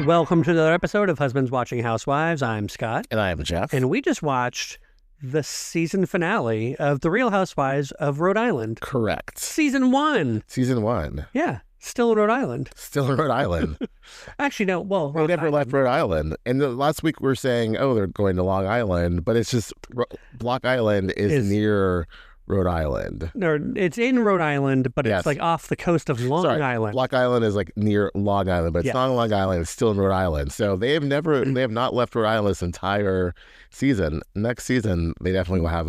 Welcome to another episode of Husbands Watching Housewives. I'm Scott. And I am Geoff. And we just watched the season finale of The Real Housewives of Rhode Island. Correct. Season 1. Season 1. Yeah. Still in Rhode Island. Still in Rhode Island. Actually, no. Well, We never left Rhode Island. And last week we were saying, oh, they're going to Long Island. But it's just Block Island is near Rhode Island. No, it's in Rhode Island, but Yes. it's like off the coast of Long Island. Block Island is like near Long Island, but it's not on Long Island. It's still in Rhode Island. So they have not left Rhode Island this entire season. Next season, they definitely will have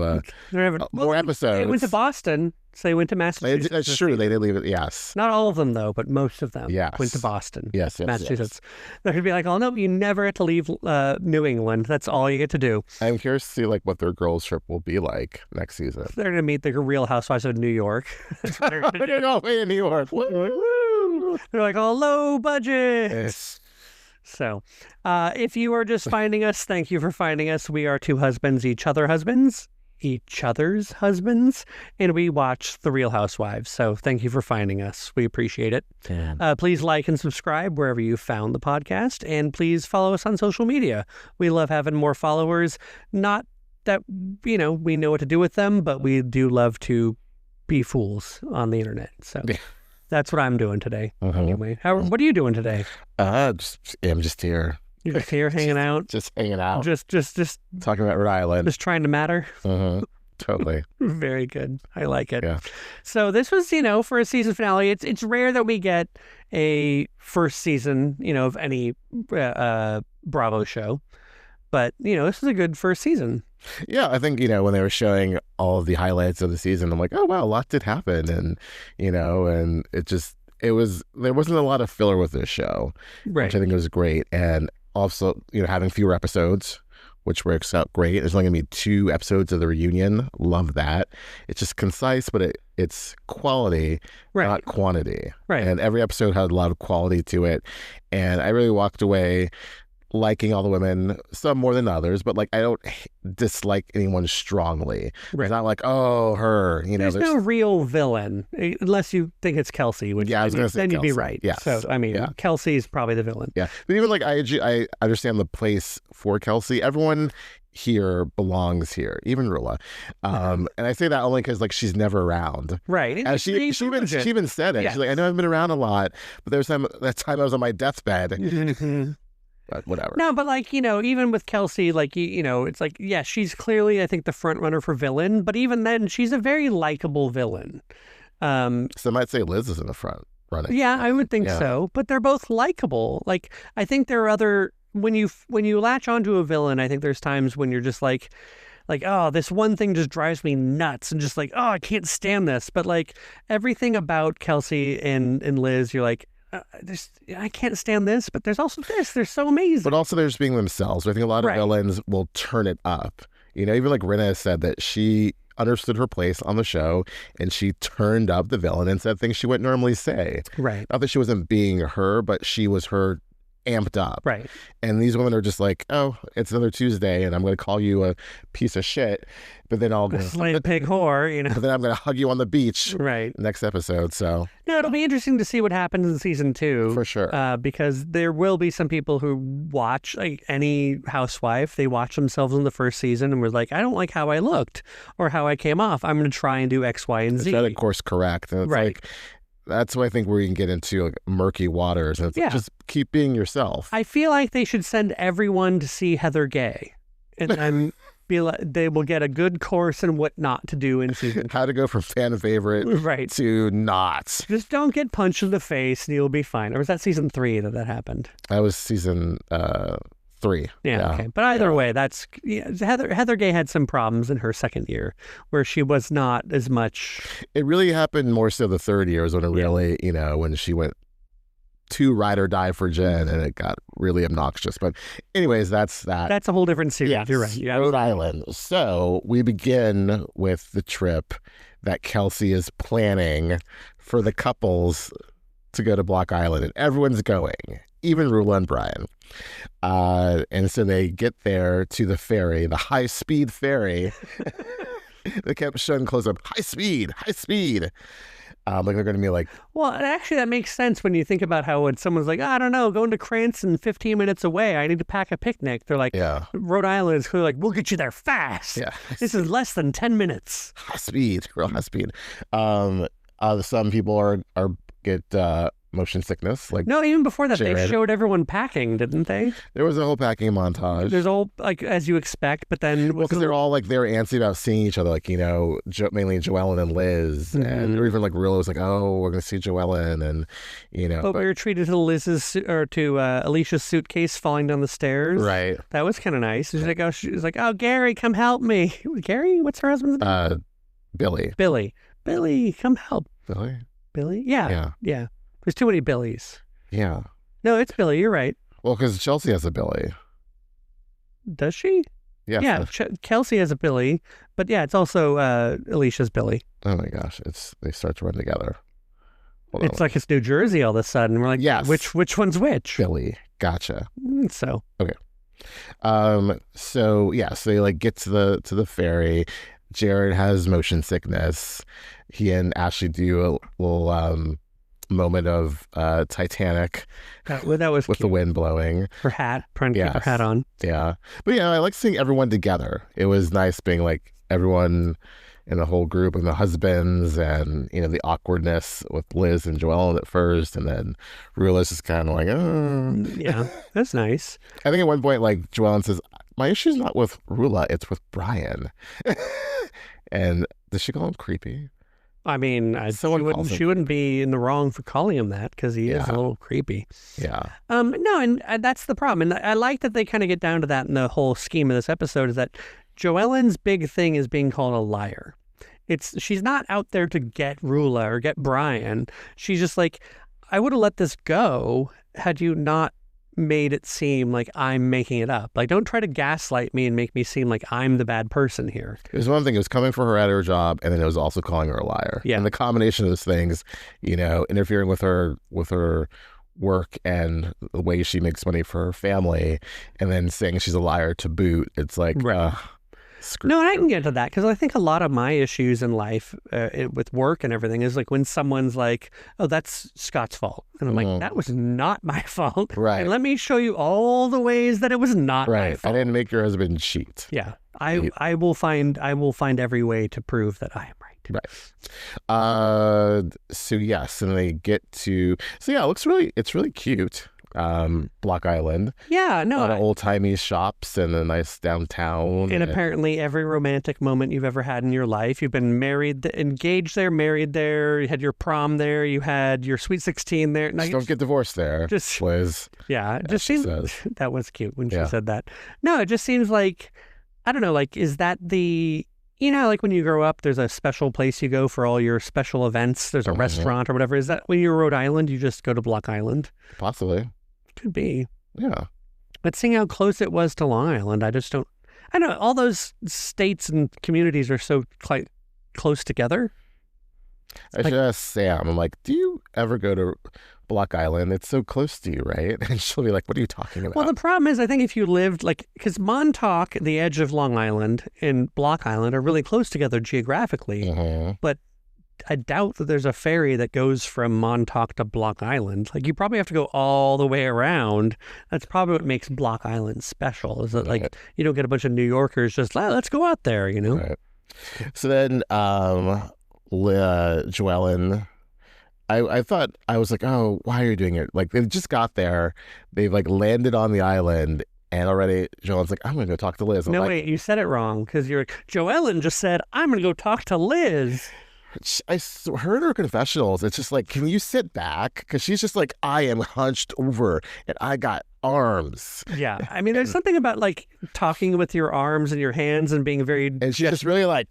more episodes. They went to Boston, so they went to Massachusetts. That's true. They did leave it. Yes. Not all of them, though, but most of them went to Boston. Yes, Massachusetts. They're going to be like, oh, no, you never get to leave New England. That's all you get to do. I'm curious to see like what their girls' trip will be like next season. They're going to meet the Real Housewives of New York. They're going to go away in New York. Woo! They're like, oh, low budget. Yes. So if you are just finding us, thank you for finding us. We are two husbands, each other's husbands, and we watch The Real Housewives. So thank you for finding us. We appreciate it. Please like and subscribe wherever you found the podcast, and please follow us on social media. We love having more followers. Not that, we know what to do with them, but we do love to be fools on the internet. So that's what I'm doing today. Anyway, what are you doing today? I'm just here. You're just here hanging out? Just hanging out. Just talking about Rhode Island. Just trying to matter? Totally. Very good. I like it. Yeah. So this was, for a season finale, it's rare that we get a first season, of any Bravo show. But, this is a good first season. Yeah, I think, when they were showing all of the highlights of the season, I'm like, oh, wow, a lot did happen. And, and there wasn't a lot of filler with this show, which I think was great. And also, having fewer episodes, which works out great. There's only going to be 2 episodes of the reunion. Love that. It's just concise, but it's quality, not quantity. Right. And every episode had a lot of quality to it. And I really walked away liking all the women, some more than others, but I don't dislike anyone strongly. Right. It's not like, oh, her. There's no real villain, unless you think it's Kelsey. Which I was going to say then Kelsey. You'd be right. Yes. So Kelsey is probably the villain. Yeah, but even I understand the place for Kelsey. Everyone here belongs here, even Rulla. And I say that only because she's never around. Right. And she even said it. She's like, I know I've been around a lot, but there's that time I was on my deathbed. But whatever. No, but even with Kelsey, it's she's clearly, I think, the front runner for villain. But even then, she's a very likable villain. Some might say Liz is in the front running. Yeah, I would think so. But they're both likable. I think there are other when you latch onto a villain, I think there's times when you're just like, oh, this one thing just drives me nuts, and just oh, I can't stand this. But everything about Kelsey and Liz, you're like, I can't stand this, but there's also this. They're so amazing. But also they're just being themselves. I think a lot of villains will turn it up. Even Rinna said that she understood her place on the show and she turned up the villain and said things she wouldn't normally say. Right. Not that she wasn't being her, but she was her amped up. Right. And these women are just like, oh, it's another Tuesday and I'm going to call you a piece of shit. But then I'll slay a pig whore, But then I'm going to hug you on the beach. Right. Next episode. So no, it'll be interesting to see what happens in season 2. For sure. Because there will be some people who watch any housewife. They watch themselves in the first season and were like, I don't like how I looked or how I came off. I'm going to try and do X, Y, and Z. Try to course correct. And it's that's why I think we can get into murky waters. And it's just keep being yourself. I feel like they should send everyone to see Heather Gay. And then they will get a good course in what not to do in season 2. How to go from fan favorite to not. Just don't get punched in the face and you'll be fine. Or was that season 3 that happened? That was season 3. Yeah, okay. But either way, that's Heather Gay had some problems in her second year where she was not as much. It really happened more so the third year is when it really, when she went to ride or die for Jen and it got really obnoxious. But anyways, that's that. That's a whole different series. Yes, you're right. Yeah. Rhode Island. So we begin with the trip that Kelsey is planning for the couples to go to Block Island, and everyone's going, even Rulla and Brian. And so they get there to the ferry, the high-speed ferry. They kept showing close up, high speed. Like they're going to be like... Well, actually, that makes sense when you think about how when someone's like, I don't know, going to Cranston 15 minutes away, I need to pack a picnic. They're like, Rhode Island is clearly like, we'll get you there fast. Yeah. This is less than 10 minutes. High speed, real high speed. Some people get motion sickness. Like no, even before that, they showed everyone packing, didn't they? There was a whole packing montage. There's all like as you expect, but then because they're all like they were antsy about seeing each other, like mainly Joellen and Liz, and or even like Rulla was like, oh, we're gonna see Joellen, and But we were treated to Alicia's suitcase falling down the stairs. Right. That was kind of nice. She's like, oh, Gary, come help me. Gary, what's her husband's name? Billy, come help. Billy? Yeah. There's too many Billies. Yeah. No, it's Billy. You're right. Well, because Chelsea has a Billy. Does she? Yeah. Yeah. Kelsey has a Billy, but yeah, it's also Alicia's Billy. Oh my gosh! They start to run together. It's like it's New Jersey all of a sudden. We're like, yes. Which one's which? Billy. Gotcha. So okay. So they like get to the ferry. Jared has motion sickness. He and Ashley do a little moment of Titanic. That was with cute. The wind blowing. Her hat, trying to keep her hat on. Yeah, but I like seeing everyone together. It was nice being like everyone in the whole group and the husbands, and the awkwardness with Liz and Joellen at first, and then Rulla's just kind of like, oh. Yeah, that's nice. I think at one point, like Joellen says, my issue's not with Rulla, it's with Brian. And does she call him creepy? I mean, she wouldn't be in the wrong for calling him that because he is a little creepy. Yeah. No, and that's the problem. And I like that they kind of get down to that in the whole scheme of this episode is that Joellen's big thing is being called a liar. She's not out there to get Rulla or get Brian. She's just like, I would have let this go had you not made it seem like I'm making it up. Like, don't try to gaslight me and make me seem like I'm the bad person here. It was one thing. It was coming for her at her job, and then it was also calling her a liar. Yeah. And the combination of those things, interfering with her work and the way she makes money for her family, and then saying she's a liar to boot. It's like, no, and I can get to that because I think a lot of my issues in life with work and everything is like when someone's like, oh, that's Scott's fault. And I'm like, that was not my fault. Right. And let me show you all the ways that it was not my fault. I didn't make your husband cheat. Yeah. I will find every way to prove that I am right. Right. And they get to, it's really cute. Block Island. Yeah, no. A lot of old-timey shops and a nice downtown. And apparently every romantic moment you've ever had in your life. You've been engaged there, married there, you had your prom there, you had your Sweet 16 there. No, don't get divorced there, Liz. Yeah, it just seems... That was cute when she said that. No, it just seems like, I don't know, like, is that the... like when you grow up, there's a special place you go for all your special events. There's a restaurant or whatever. Is that when you're Rhode Island, you just go to Block Island? Possibly. Could be. Yeah. But seeing how close it was to Long Island, I just don't... I know, all those states and communities are so quite close together. I should ask Sam, I'm like, do you ever go to Block Island? It's so close to you, right? And she'll be like, what are you talking about? Well, the problem is, I think if you lived, because Montauk, the edge of Long Island, and Block Island are really close together geographically, but I doubt that there's a ferry that goes from Montauk to Block Island. Like, you probably have to go all the way around. That's probably what makes Block Island special, is that, you don't get a bunch of New Yorkers just, let's go out there, Right. So then, Joellen... I thought, I was like, oh, why are you doing it? Like, they just got there. They've, landed on the island, and already Joellen's like, I'm going to go talk to Liz. No, wait, you said it wrong, because Joellen just said, I'm going to go talk to Liz. I heard her confessionals. It's just like, can you sit back? Because she's just like, I am hunched over, and I got arms. Yeah. I mean, there's something about, talking with your arms and your hands and being very... And she's just really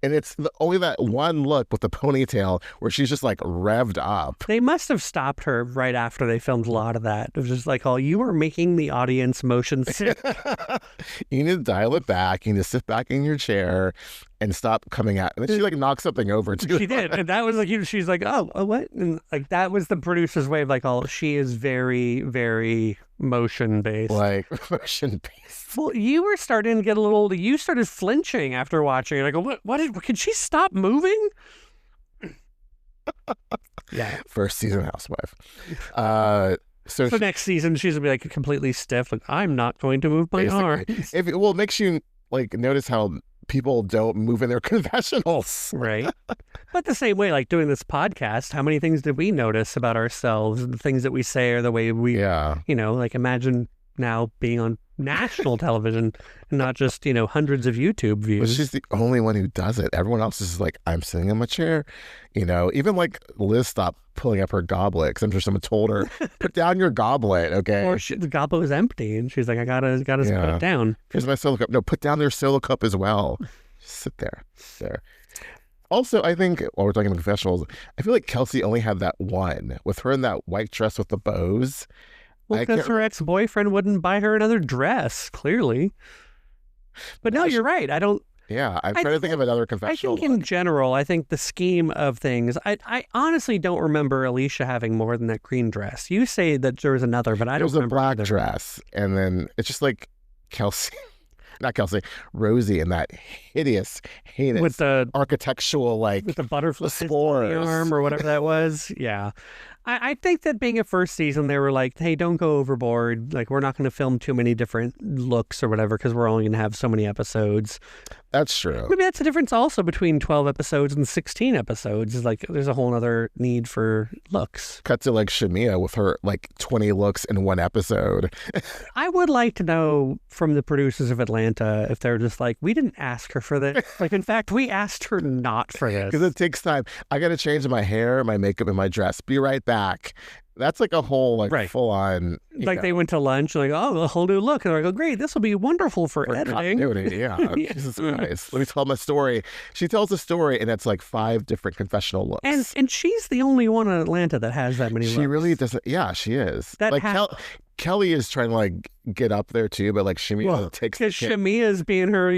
and it's only that one look with the ponytail where she's just revved up. They must have stopped her right after they filmed a lot of that. It was just like, oh, you are making the audience motion sick. You need to dial it back. You need to sit back in your chair and stop coming at. And then she like knocked something over too. She did, and that was like, she's like, oh, what? And like that was the producer's way of like, she is very, very motion based. Like motion based. Well, you were starting to get a little. You started flinching after watching it. I go, what? Can she stop moving? Yeah. First season housewife. So next season she's gonna be like completely stiff. Like, I'm not going to move my arm. It makes you like notice how people don't move in their confessionals. Right. But the same way, like doing this podcast, how many things did we notice about ourselves and the things that we say or the way we, like imagine now being on national television and not just, hundreds of YouTube views. But she's the only one who does it. Everyone else is like, I'm sitting in my chair. Even like Liz stopped pulling up her goblet because I'm sure someone told her, put down your goblet, okay? Or the goblet was empty and she's like, I gotta put it down. Here's my solo cup. No, put down their solo cup as well. Just sit there. Also, I think, while we're talking about confessionals, I feel like Kelsey only had that one with her in that white dress with the bows. Well, because her ex-boyfriend wouldn't buy her another dress, clearly. But no, you're right. I don't... Yeah, I'm trying to think of another confessional. I think in general, I think the scheme of things, I honestly don't remember Alicia having more than that green dress. You say that there was another, but I don't remember. It was a black dress, and then it's just like Rosie in that heinous with the architectural, like with the butterfly on the arm or whatever that was. Yeah. I think that being a first season, they were like, hey, don't go overboard. Like, we're not going to film too many different looks or whatever because we're only going to have so many episodes. That's true. Maybe that's the difference also between 12 episodes and 16 episodes is like there's a whole other need for looks. Cut to like Shamia with her like 20 looks in one episode. I would like to know from the producers of Atlanta if they're just like, we didn't ask her for this. Like, in fact, we asked her not for this. Because it takes time. I got to change my hair, my makeup, and my dress. Be right back. That's like a whole full on. Like they went to lunch, like, a whole new look. And I go, great, this will be wonderful for editing. Yeah. Jesus Christ. Let me tell my story. She tells a story and it's like 5 different confessional looks. And she's the only one in Atlanta that has that many looks. She really doesn't. Yeah, she is. Kelly is trying to like get up there too, but like Shamia takes because Shamia's being her,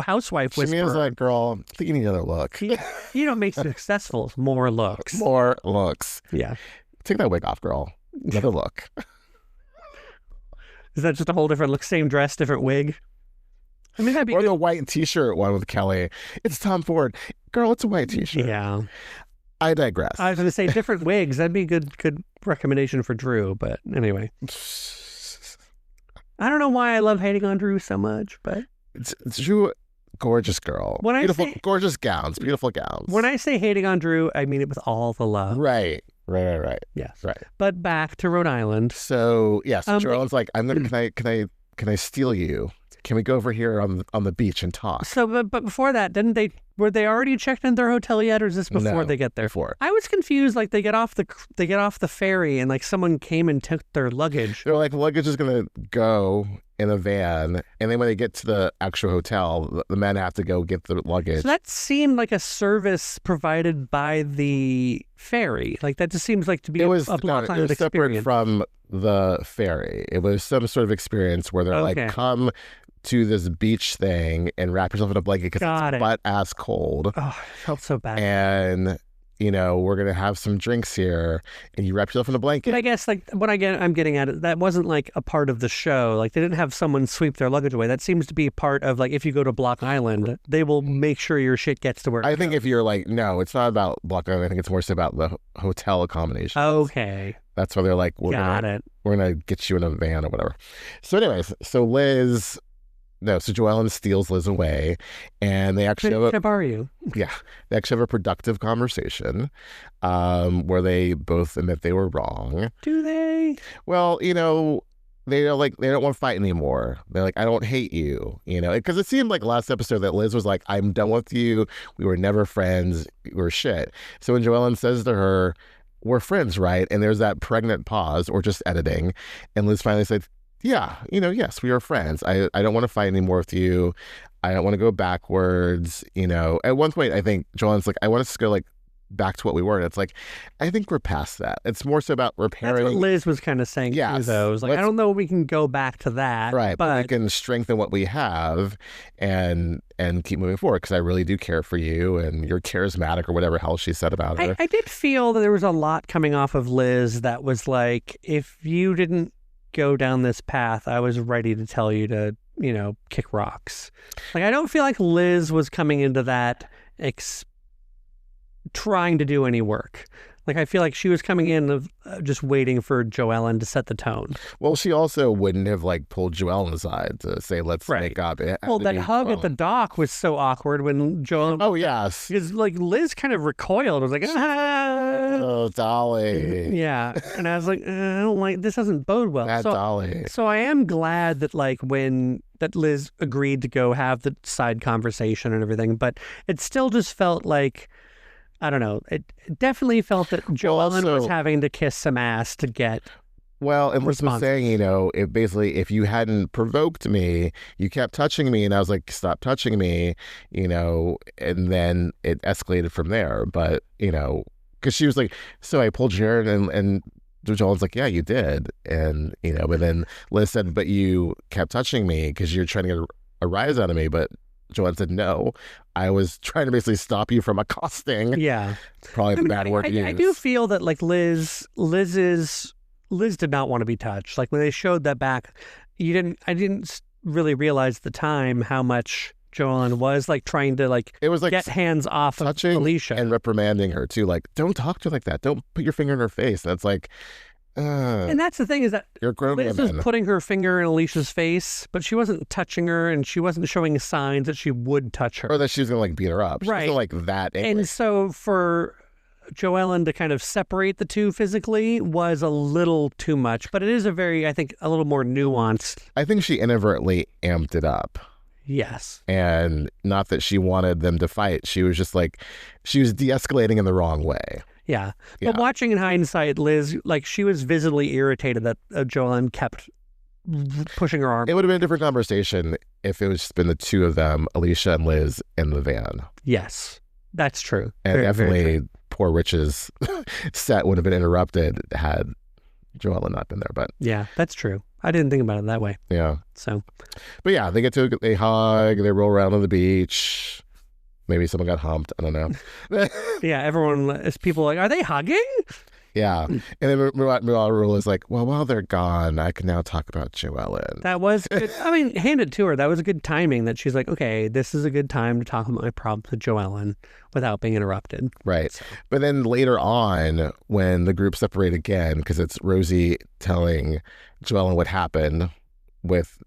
housewife whisperer. Shamia's like, girl, I think you need another look. You don't make successful more looks. More looks. Yeah. Take that wig off, girl. Another look. Is that just a whole different look? Same dress, different wig? I mean, that'd be or the white t-shirt one with Kelly. It's Tom Ford. Girl, it's a white t-shirt. Yeah. I digress. I was going to say different wigs. That'd be a good recommendation for Drew. But anyway. I don't know why I love hating on Drew so much, but... Drew, gorgeous girl. Gorgeous gowns, beautiful gowns. When I say hating on Drew, I mean it with all the love. Right. Yes. Right. But back to Rhode Island. So, Joellen's like, can I steal you? Can we go over here on the beach and talk? So, but before that, were they already checked in their hotel yet, or is this before they get there? Before. I was confused. Like they get off the ferry, and like someone came and took their luggage. They're like, luggage is gonna go in a van, and then when they get to the actual hotel, the men have to go get the luggage. So that seemed like a service provided by the ferry. Like that just seems like to be a Block Island experience. Separate from the ferry. It was some sort of experience where they're like, come to this beach thing and wrap yourself in a blanket because it's butt-ass cold. Oh, I felt so bad. And, we're going to have some drinks here, and you wrap yourself in a blanket. But I guess, like, I'm getting at it, that wasn't, like, a part of the show. Like, they didn't have someone sweep their luggage away. That seems to be part of, like, if you go to Block Island, they will make sure your shit gets to where I think if you're like, no, it's not about Block Island. I think it's more so about the hotel accommodation. Okay. That's why they're like, we're going to get you in a van or whatever. So anyways, so Joellen steals Liz away, and they actually Can I borrow you? Yeah, they actually have a productive conversation, where they both admit they were wrong. Do they? Well, they don't want to fight anymore. They're like, I don't hate you, because it seemed like last episode that Liz was like, I'm done with you. We were never friends. We were shit. So when Joellen says to her, we're friends, right? And there's that pregnant pause, or just editing, and Liz finally said, yeah, yes, we are friends. I don't want to fight anymore with you. I don't want to go backwards. At one point, I think Joellen's like, I want us to go like back to what we were. And it's like, I think we're past that. It's more so about repairing. That's what Liz was kind of saying too, though. Like, I don't know if we can go back to that. Right, but we can strengthen what we have and keep moving forward, because I really do care for you and you're charismatic, or whatever hell she said about her. I did feel that there was a lot coming off of Liz that was like, if you didn't go down this path, I was ready to tell you to, kick rocks. Like, I don't feel like Liz was coming into that trying to do any work. Like, I feel like she was coming in of just waiting for Joellen to set the tone. Well, she also wouldn't have pulled Joellen aside to say, let's make up. Well, that hug at the dock was so awkward when Joellen... Oh, yes. Because, Liz kind of recoiled. I was like, oh, Dolly. Yeah. And I was like, I don't like... This doesn't bode well. Dolly. So I am glad that, that Liz agreed to go have the side conversation and everything, but it still just felt like... I don't know. It definitely felt that Joellen was having to kiss some ass to get. Well, and Liz was saying, if you hadn't provoked me, you kept touching me, and I was like, stop touching me, and then it escalated from there. But, because she was like, so I pulled your hair, and Joellen's like, yeah, you did. And, but then Liz said, but you kept touching me because you're trying to get a rise out of me. But Joellen said, no, I was trying to basically stop you from accosting. Yeah. Probably the bad word to use. I do feel that Liz did not want to be touched. Like, when they showed that back, I didn't really realize at the time how much Joellen was trying to it was get hands off of Alicia. And reprimanding her too. Don't talk to her like that. Don't put your finger in her face. That's and that's the thing, is that Liz was putting her finger in Alicia's face, but she wasn't touching her, and she wasn't showing signs that she would touch her. Or that she was going to beat her up. She wasn't that angry. And so for Joellen to kind of separate the two physically was a little too much, but it is I think, a little more nuanced. I think she inadvertently amped it up. Yes. And not that she wanted them to fight. She was just she was de-escalating in the wrong way. Yeah. But watching in hindsight, Liz, she was visibly irritated that Joellen kept pushing her arm. It would have been a different conversation if it was just been the two of them, Alicia and Liz, in the van. Yes, that's true. And very, definitely very true. Poor Rich's set would have been interrupted had Joellen not been there. But yeah, that's true. I didn't think about it that way. Yeah. So. But yeah, they hug, they roll around on the beach. Maybe someone got humped. I don't know. Yeah, people are like, are they hugging? Yeah. And then Rulla's like, well, while they're gone, I can now talk about Joellen. That was good. I mean, hand it to her. That was a good timing that she's like, okay, this is a good time to talk about my problems with Joellen without being interrupted. Right. So. But then later on, when the group separate again, because it's Rosie telling Joellen what happened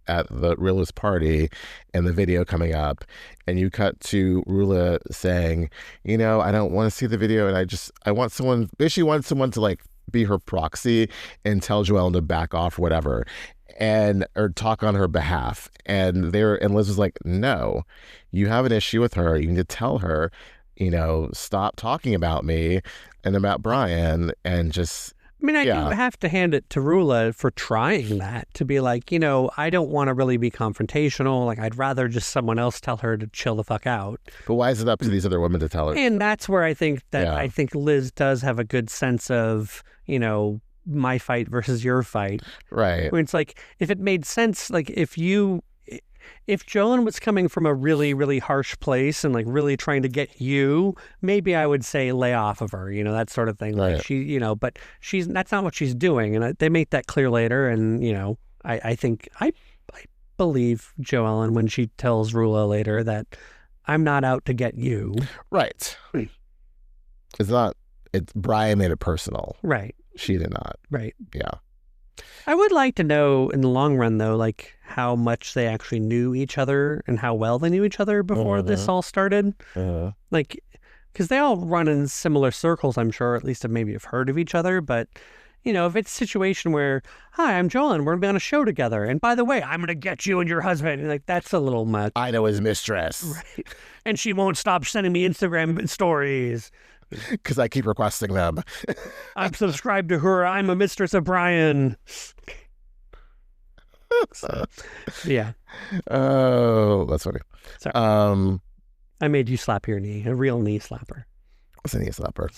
at the Rulla's party and the video coming up, and you cut to Rulla saying, I don't want to see the video, and I want someone to be her proxy and tell Joellen to back off or whatever, or talk on her behalf. And Liz was like, no, you have an issue with her. You need to tell her, stop talking about me and about Brian, and just... I mean, I do have to hand it to Rulla for trying that, to be like, I don't want to really be confrontational. I'd rather just someone else tell her to chill the fuck out. But why is it up to these other women to tell her? And that's where I think I think Liz does have a good sense of, my fight versus your fight. Right. It's if it made sense, if Joellen was coming from a really, really harsh place and really trying to get you, maybe I would say lay off of her, that sort of thing. Right. She, but that's not what she's doing. And they make that clear later. And, I think I believe Joellen when she tells Rulla later that I'm not out to get you. Right. It's Brian made it personal. Right. She did not. Right. Yeah. I would like to know in the long run, though, how much they actually knew each other and how well they knew each other before this all started. Because they all run in similar circles, I'm sure, at least maybe have heard of each other. But, if it's a situation where, hi, I'm Joellen, we're going to be on a show together. And by the way, I'm going to get you and your husband. And, that's a little much. I know his mistress. Right. And she won't stop sending me Instagram stories. Because I keep requesting them. I'm subscribed to her. I'm a mistress of Brian. So, yeah. Oh, that's funny. Sorry. I made you slap your knee, a real knee slapper. It's an knee slapper.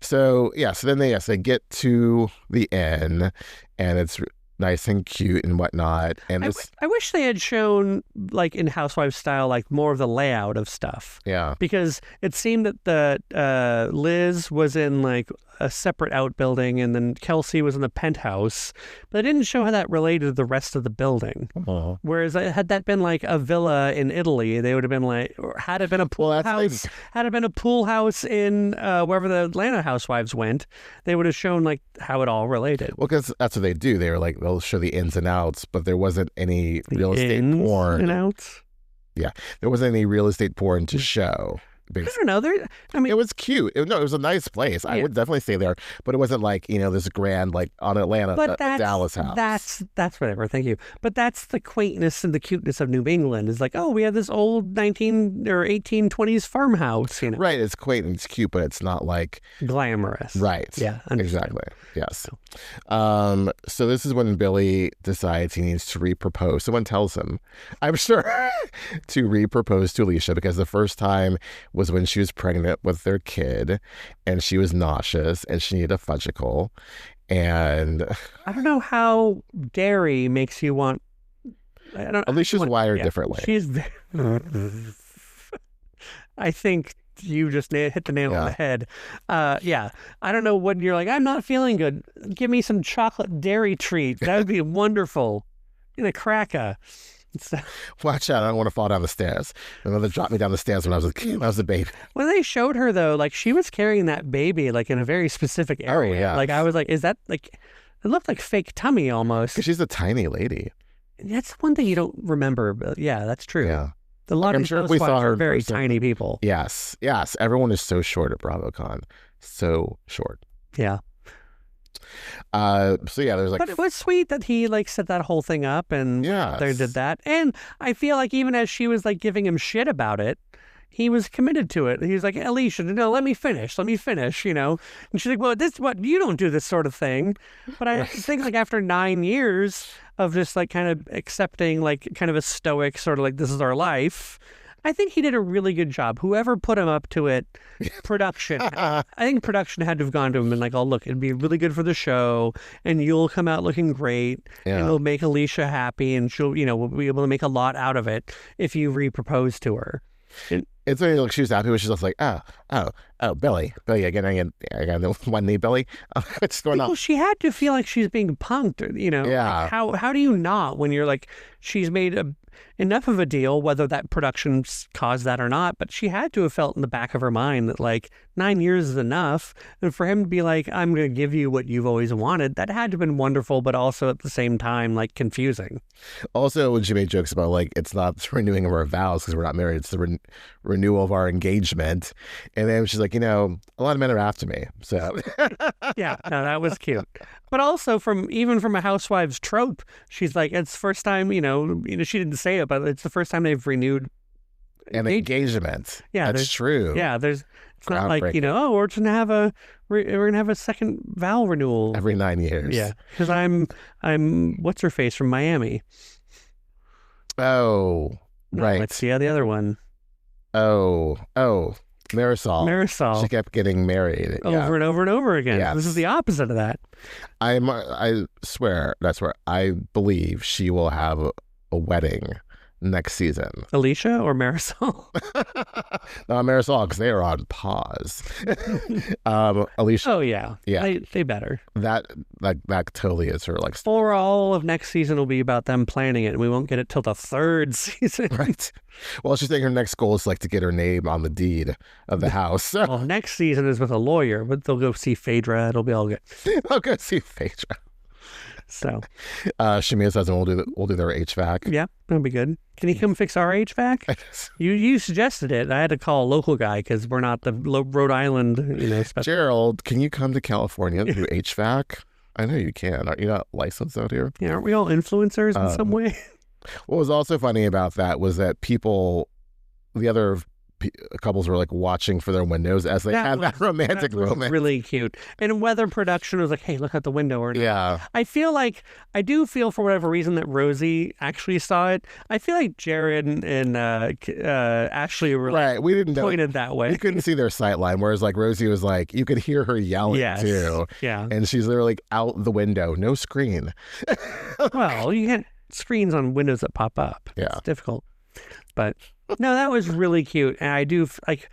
So then they get to the inn, and it's nice and cute and whatnot. And I wish they had shown, like in Housewives style, like more of the layout of stuff. Yeah. Because it seemed that the Liz was in like a separate outbuilding, and then Kelsey was in the penthouse, but they didn't show how that related to the rest of the building. Oh. Whereas had that been like a villa in Italy, they would have been like, or had it been a pool house, had it been a pool house in wherever the Atlanta Housewives went, they would have shown like how it all related. Well, because that's what they do. They were like, they'll show the ins and outs, but there wasn't any real estate porn. Ins and outs? Yeah, there wasn't any real estate porn to show. I don't know. It was cute. It was a nice place. I would definitely stay there, but it wasn't like, this grand, like on Atlanta, Dallas house. That's whatever. Thank you. But that's the quaintness and the cuteness of New England. It's like, oh, we have this old 19 or 1820s farmhouse. Right. It's quaint and it's cute, but it's not like glamorous. Right. Yeah. Exactly. Yes. So this is when Billy decides he needs to re-propose. Someone tells him, I'm sure, to re-propose to Alicia, because the first time was when she was pregnant with their kid, and she was nauseous, and she needed a fudgicle. And I don't know how dairy makes you want. Alicia's wired differently. She's. I think you just hit the nail on the head. I don't know what you're like. I'm not feeling good. Give me some chocolate dairy treat. That would be wonderful. In a cracker. Watch out, I don't want to fall down the stairs. My mother dropped me down the stairs when I was a baby. When they showed her, though, like, she was carrying that baby, like, in a very specific area. Oh, yeah. Like, I was like, is that, like, it looked like fake tummy almost. Because she's a tiny lady. That's one thing you don't remember, but yeah, that's true. Yeah. A lot I'm of sure if we saw her very tiny people. Yes. Everyone is so short at BravoCon. So short. Yeah. There's like, but it was sweet that he like set that whole thing up and they did that. And I feel like even as she was like giving him shit about it, he was committed to it. He was like, Alicia, no, let me finish, And she's like, well, you don't do this sort of thing. But I think like after 9 years of just like kind of accepting like kind of a stoic sort of like, this is our life, I think he did a really good job. Whoever put him up to it, production, I think production had to have gone to him and like, oh, look, it'd be really good for the show and you'll come out looking great and it'll make Alicia happy and she'll, we'll be able to make a lot out of it if you re-propose to her. It's really like she was happy when she's just like, oh, Billy, I got one knee, Billy. What's going on? Well, she had to feel like she's being punked, Yeah. Like how do you not when you're like, she's made enough of a deal, whether that production caused that or not, but she had to have felt in the back of her mind that like 9 years is enough. And for him to be like, I'm going to give you what you've always wanted, that had to have been wonderful, but also at the same time, like confusing. Also, when she made jokes about like, it's not the renewing of our vows because we're not married, it's the renewal of our engagement. And then she's like, a lot of men are after me. So yeah, no, that was cute. But also from a housewives trope, she's like, it's the first time, she didn't say it, but it's the first time they've renewed an engagement. Yeah, that's true. Yeah, it's not like, we're gonna have a second vow renewal every 9 years. Yeah, because I'm what's her face from Miami. Oh, no, right. Let's see the other one. Oh, Marisol. She kept getting married over and over and over again. Yes. This is the opposite of that. I swear, that's where I believe she will have a wedding next season. Alicia or Marisol? No, Marisol, because they are on pause. Alicia. Oh yeah. They better. That totally is her like. For all of next season will be about them planning it, and we won't get it till the third season. Right. Well, she's saying her next goal is like to get her name on the deed of the house. Well, next season is with a lawyer, but they'll go see Phaedra. It'll be all good. I'll go see Phaedra. So, Shamia says, we'll do their HVAC. Yeah, that'll be good. Can you come fix our HVAC? You suggested it. I had to call a local guy because we're not the Rhode Island, Gerald, can you come to California to do HVAC? I know you can. Are you not licensed out here? Yeah, aren't we all influencers in some way? What was also funny about that was that the other couples were like watching for their windows as they had that romantic romance. Really cute. And whether production was like, hey, look out the window or not. Yeah. I do feel for whatever reason that Rosie actually saw it. I feel like Jared and Ashley were right. We didn't pointed that way. We couldn't see their sight line, whereas like Rosie was like, you could hear her yelling too. Yeah. And she's literally like out the window, no screen. Well, you can't screens on windows that pop up. Yeah. It's difficult. But no, that was really cute. And I do like,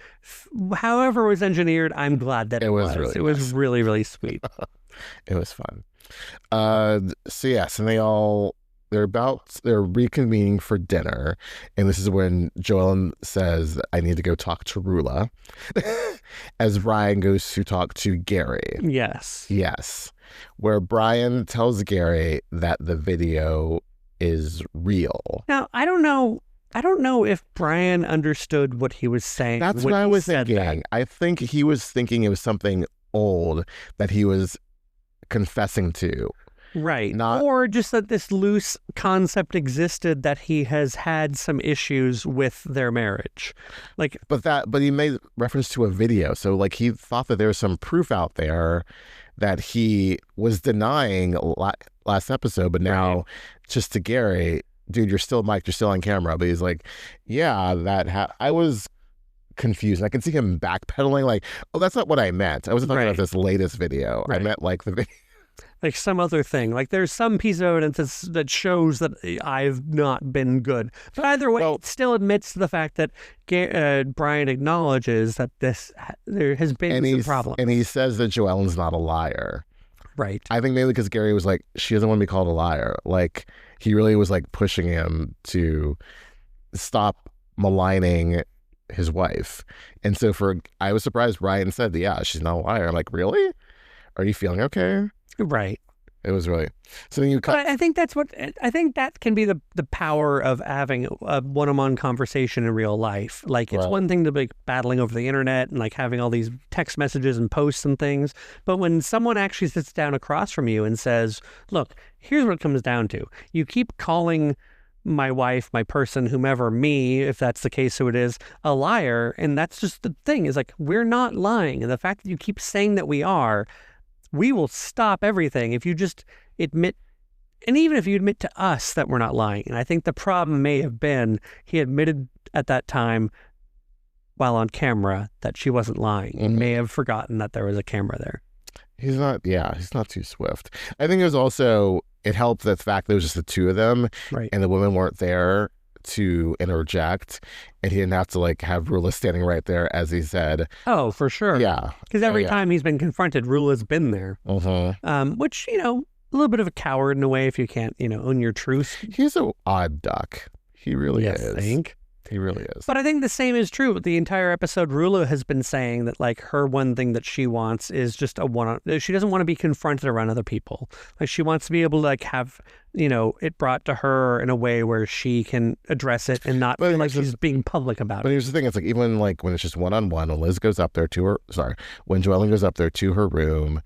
however it was engineered, I'm glad that it was. It was really, really sweet. It was fun. So yes, and they're reconvening for dinner, and this is when Joellen says, I need to go talk to Rulla, as Brian goes to talk to Gary. Yes. Where Brian tells Gary that the video is real. Now, I don't know if Brian understood what he was saying. That's what I was thinking. I think he was thinking it was something old that he was confessing to. Right. Or just that this loose concept existed that he has had some issues with their marriage. But he made reference to a video. So like he thought that there was some proof out there that he was denying last episode, but now just to Gary, dude, you're still mic'd, you're still on camera. But he's like, yeah, I was confused. I can see him backpedaling like, oh, that's not what I meant. I wasn't talking about this latest video. I meant like the video. Like some other thing. Like there's some piece of evidence that shows that I've not been good. But either way, it still admits to the fact that Brian acknowledges that there has been some problems. And he says that Joellen's not a liar. Right. I think mainly because Gary was like, she doesn't want to be called a liar. Like he really was like pushing him to stop maligning his wife. And so I was surprised Brian said, yeah, she's not a liar. I'm like, really? Are you feeling okay? Right. It was really. So then But I think that can be the power of having a one-on-one conversation in real life. Like it's one thing to be battling over the internet and like having all these text messages and posts and things. But when someone actually sits down across from you and says, look, here's what it comes down to. You keep calling my wife, my person, whomever, me, if that's the case, who it is, a liar. And that's just the thing is like, we're not lying. And the fact that you keep saying that we are, we will stop everything if you just admit, and even if you admit to us that we're not lying. And I think the problem may have been he admitted at that time while on camera that she wasn't lying. He may have forgotten that there was a camera there. He's not too swift. I think it helped the fact that it was just the two of them and the women weren't there to interject, and he didn't have to like have Rulla standing right there as he said. Oh, for sure. Yeah. Because every time he's been confronted, Rulla's been there. Which, a little bit of a coward in a way if you can't, own your truth. He's an odd duck. He really is. I think. He really is. But I think the same is true. The entire episode, Rulla has been saying that like her one thing that she wants is just she doesn't want to be confronted around other people. Like she wants to be able to like have, it brought to her in a way where she can address it and not feel like she's being public about it. But here's the thing. It's like even like when it's just one-on-one, when when Joellen goes up there to her room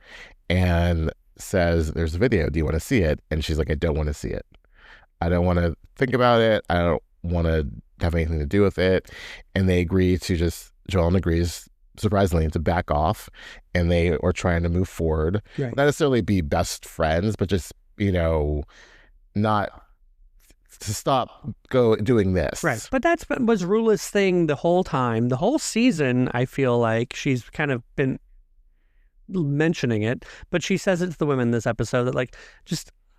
and says, there's a video. Do you want to see it? And she's like, I don't want to see it. I don't want to think about it. I don't want to have anything to do with it. And they agree Joellen agrees, surprisingly, to back off, and they are trying to move forward. Not necessarily be best friends, but just, not to stop doing this. Right. But was Rulla's thing the whole time. The whole season, I feel like she's kind of been mentioning it, but she says it to the women this episode that like,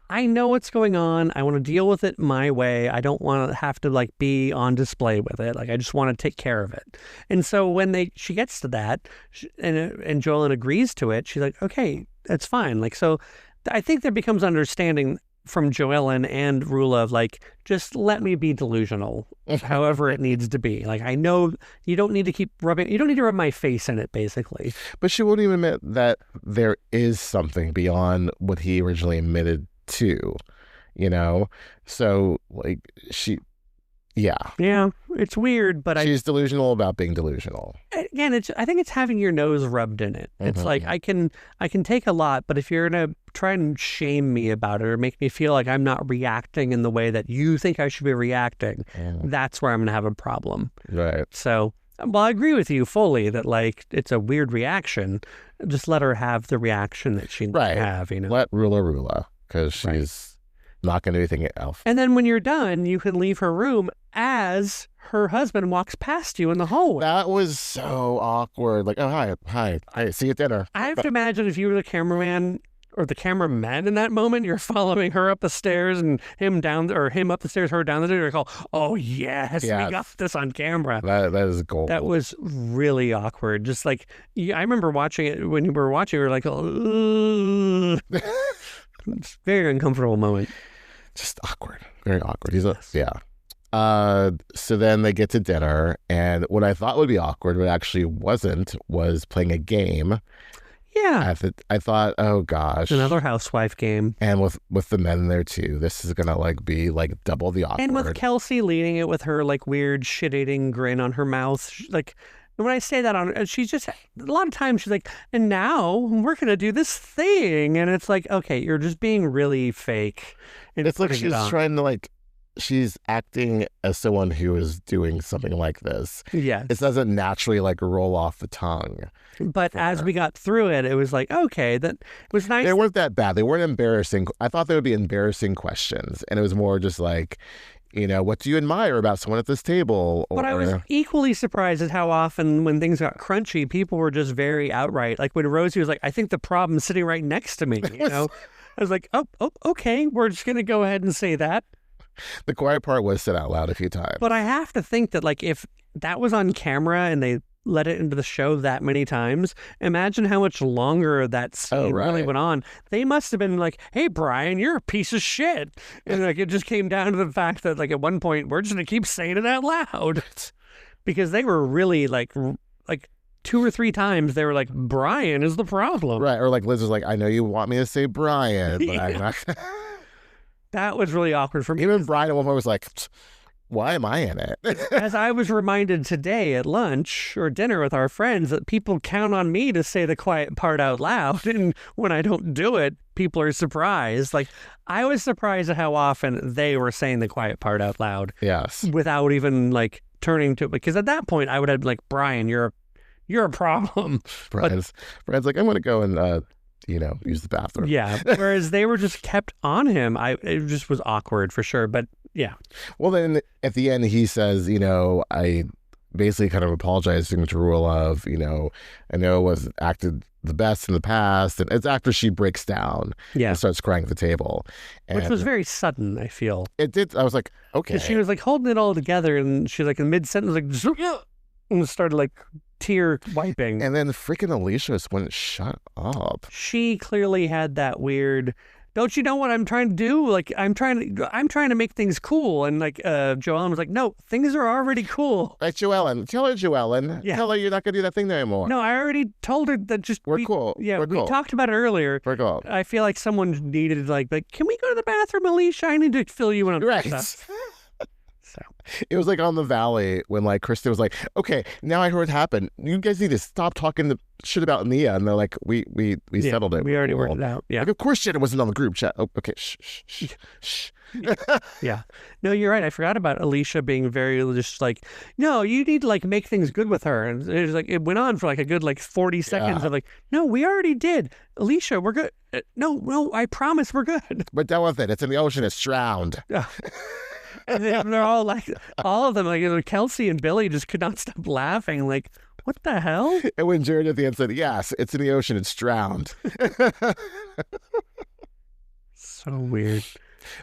I know what's going on. I want to deal with it my way. I don't want to have to like be on display with it. Like I just want to take care of it. And so when she gets to that and Joellen agrees to it, she's like, okay, that's fine. Like, so I think there becomes understanding from Joellen and Rulla of like, just let me be delusional, however it needs to be. Like, I know you don't need to rub my face in it, basically. But she won't even admit that there is something beyond what he originally admitted to, so like it's weird, but she's delusional about being delusional. Again, I think it's having your nose rubbed in it. It's like I can take a lot, but if you're gonna try and shame me about it or make me feel like I'm not reacting in the way that you think I should be reacting, that's where I'm gonna have a problem. Right. So Well, I agree with you fully that, like, it's a weird reaction. Just let her have the reaction that she needs to have, you know? Let Rulla, because she's not going to do anything else. And then when you're done, you can leave her room as her husband walks past you in the hallway. That was so awkward. Like, oh, hi, see you at dinner. I have to imagine if you were the cameraman or the cameraman in that moment, you're following her up the stairs and him down, or him up the stairs, her down the stairs. You're like, oh yes, we got this on camera. That is gold. That was really awkward. Just like, I remember watching it when you were watching. We were like, oh, it's a very uncomfortable moment. Just awkward, very awkward. So then they get to dinner, and what I thought would be awkward, but actually wasn't, was playing a game. Yeah. I thought, oh gosh, another housewife game, and with the men there too. This is gonna like be like double the awkward. And with Kelsey leading it with her like weird shit-eating grin on her mouth, like when I say that she's just a lot of times she's like, and now we're gonna do this thing, and it's like, okay, you're just being really fake. And it's like she's trying to like. She's acting as someone who is doing something like this. Yes. It doesn't naturally like roll off the tongue. But as we got through it, it was like, okay, that was nice. They weren't that bad. They weren't embarrassing. I thought they would be embarrassing questions. And it was more just like, you know, what do you admire about someone at this table? But I was equally surprised at how often when things got crunchy, people were just very outright. Like when Rosie was like, I think the problem's sitting right next to me, you know? I was like, oh, okay, we're just going to go ahead and say that. The quiet part was said out loud a few times. But I have to think that, like, if that was on camera and they let it into the show that many times, imagine how much longer that scene really went on. They must have been like, hey, Brian, you're a piece of shit. And like it just came down to the fact that, like, at one point, we're just going to keep saying it out loud. Because they were really, like 2 or 3 times, they were like, Brian is the problem. Right. Or like Liz was like, I know you want me to say Brian, but I'm not. That was really awkward for me. Even Brian at one point was like, why am I in it? As I was reminded today at lunch or dinner with our friends that people count on me to say the quiet part out loud. And when I don't do it, people are surprised. Like, I was surprised at how often they were saying the quiet part out loud. Yes. Without even like turning to it. Because at that point, I would have been like, Brian, you're a problem. Brian's like, I'm going to go and, use the bathroom. Yeah. Whereas they were just kept on him. It just was awkward for sure. But yeah. Well, then at the end, he says, I basically kind of apologizing to Rulla of, I know it was acted the best in the past. And it's after she breaks down and starts crying at the table. Which was very sudden, I feel. It did. I was like, okay. She was like holding it all together and she's like in mid-sentence, like, and started like tear wiping. And then freaking Alicia just wouldn't shut up. She clearly had that weird, don't you know what I'm trying to do? Like, I'm trying to make things cool. And like, Joellen was like, no, things are already cool. Right, Joellen. Tell her, Joellen. Yeah. Tell her you're not going to do that thing anymore. No, I already told her that we're cool. Yeah, we talked about it earlier. We're cool. I feel like someone needed like, can we go to the bathroom, Alicia? I need to fill you in on stuff. So it was like on the Valley when like Krista was like, okay, now I heard what happened. You guys need to stop talking the shit about Nia. And they're like, we settled it. We already worked it out. Yeah. Like, of course Shannon wasn't on the group chat. Oh, okay. Shh. Yeah. No, you're right. I forgot about Alicia being very just like, no, you need to like make things good with her. And it was like, it went on for like a good like 40 seconds of like, no, we already did. Alicia, we're good. No, I promise we're good. We're done with it. It's in the ocean. It's drowned. And then they're all like, all of them, like Kelsey and Billy just could not stop laughing. Like, what the hell? And when Jared at the end said, yes, it's in the ocean, it's drowned. So weird.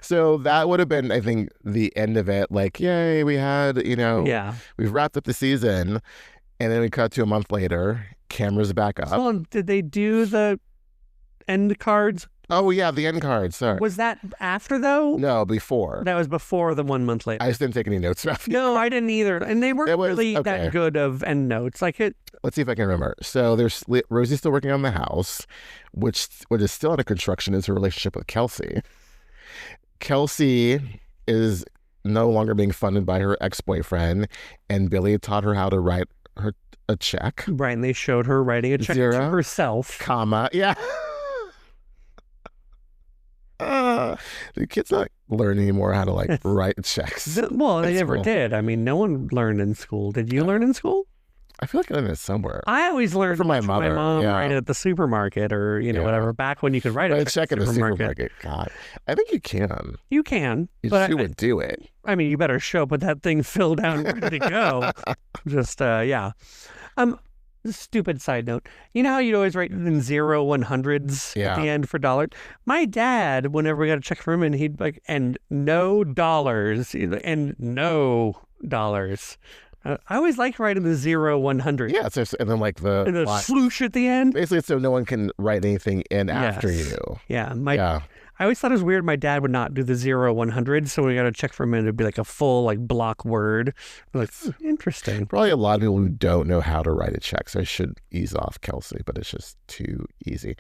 So that would have been, I think, the end of it. Like, yay, we had, we've wrapped up the season. And then we cut to a month later, cameras back up. So did they do the end cards? Oh, yeah, the end card, sorry. Was that after, though? No, before. That was before the 1 month later. I just didn't take any notes. No, I didn't either. And they weren't really that good of end notes. Like it. Let's see if I can remember. So there's Rosie's still working on the house, which what is still under construction is her relationship with Kelsey. Kelsey is no longer being funded by her ex-boyfriend, and Billy taught her how to write her a check. Right, and they showed her writing a check to herself. Yeah. The kids not learn anymore how to like write checks. Well, they never did. I mean, no one learned in school. Did you learn in school? I feel like I learned it somewhere. I always learned from my mother. My mom write it at the supermarket or, whatever, back when you could write it check at the supermarket. God, I think you can. You can. But she would do it. I mean, you better show up with that thing filled out and ready to go. Just, yeah. Stupid side note. You know how you'd always write in 0 100s at the end for dollars? My dad, whenever we got a check from him, and he'd like, and no dollars, and no dollars. I always like writing the 0 100. Yeah, and then like the swoosh at the end. Basically, so no one can write anything in after you. Yeah, I always thought it was weird. My dad would not do the 0 100, so when we got a check from him, it'd be like a full like block word. I'm like, interesting. Probably a lot of people who don't know how to write a check, so I should ease off Kelsey, but it's just too easy.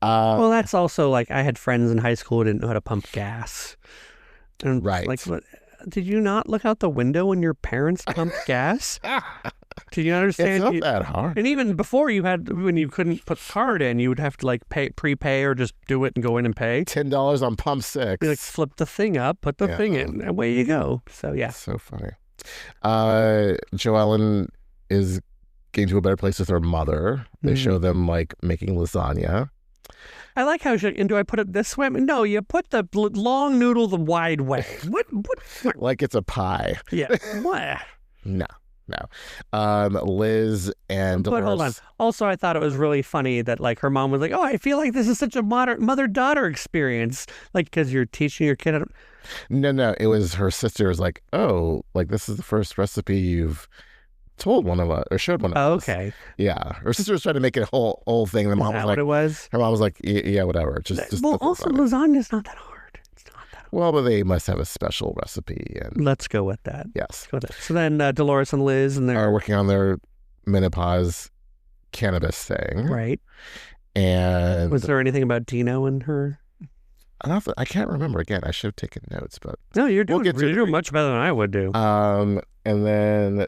Well, that's also like I had friends in high school who didn't know how to pump gas. And like, what? Did you not look out the window when your parents pumped gas? Did you understand? It's not that hard. And even before when you couldn't put the card in, you would have to like prepay or just do it and go in and pay. $10 on pump 6. You like flip the thing up, put the thing in, and away you go. So yeah. So funny. Joellen is getting to a better place with her mother. They show them like making lasagna. I like how and do I put it this way? No, you put the long noodle the wide way. What? Like it's a pie. Yeah. What? No. Liz and Dolores. But hold on. Also, I thought it was really funny that like her mom was like, "Oh, I feel like this is such a modern mother-daughter experience." Like, because you're teaching your kid how to... No. It was her sister was like, "Oh, like this is the first recipe you've told one of us or showed one of us." Okay. Yeah. Her sister was trying to make it a whole thing. And the mom was like, what it was? Her mom was like, "Yeah, whatever." Just well, also lasagna's not that hard. Well, but they must have a special recipe. And let's go with that. Yes. Go with that. So then Dolores and Liz and are working on their menopause cannabis thing. Right. And was there anything about Dino and her? I can't remember. Again, I should have taken notes, but no, you're doing much better than I would do. And then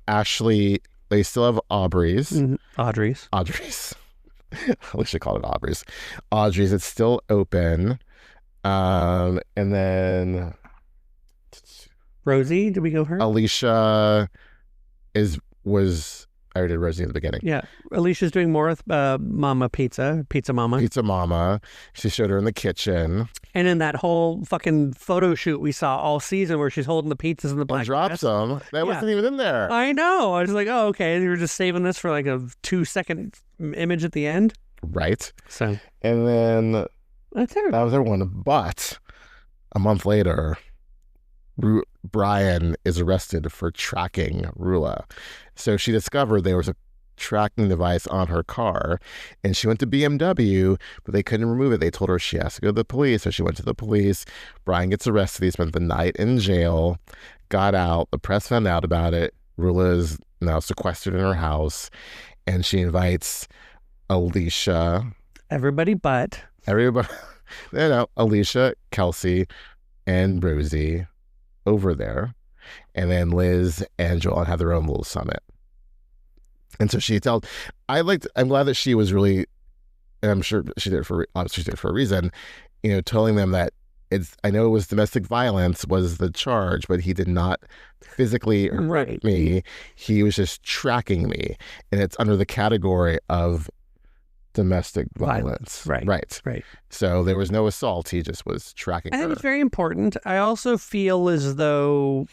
Ashley. They still have Aubrey's. Audrey's. Alicia called it Aubrey's. Audrey's. It's still open. And then Rosie, did we go her? Alicia was I already did Rosie at the beginning. Yeah. Alicia's doing more with Mama Pizza Mama. She showed her in the kitchen. And in that whole fucking photo shoot we saw all season where she's holding the pizzas in the black drops them. That wasn't even in there. I know. I was like, oh, okay. You were just saving this for like a 2-second image at the end. Right. So. And then that's it. That was everyone. But a month later, Brian is arrested for tracking Rulla. So she discovered there was a tracking device on her car, and she went to BMW, but they couldn't remove it. They told her she has to go to the police, so she went to the police. Brian gets arrested. He spent the night in jail, got out. The press found out about it. Rulla is now sequestered in her house, and she invites Alicia. Everybody but. Alicia, Kelsey, and Rosie over there. And then Liz and Joel have their own little summit. And so I'm glad that she was really, and I'm sure she did it for a reason, telling them that I know it was domestic violence was the charge, but he did not physically hurt me. He was just tracking me. And it's under the category of domestic violence. Right. So there was no assault. He just was tracking her. I think it's very important. I also feel as though,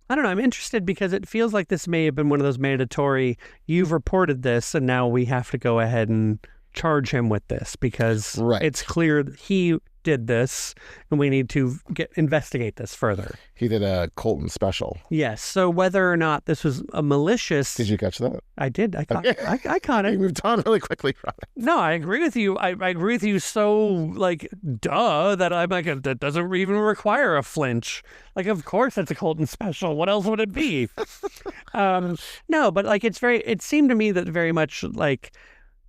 I don't know, I'm interested because it feels like this may have been one of those mandatory, you've reported this and now we have to go ahead and charge him with this because it's clear that he did this and we need to investigate this further. He did a Colton special. Yes. So whether or not this was a malicious... Did you catch that? I did. I caught it. You moved on really quickly from it. No, I agree with you. I agree with you so, like, duh, that I'm like, that doesn't even require a flinch. Like, of course that's a Colton special. What else would it be? No, but like, it seemed to me that very much like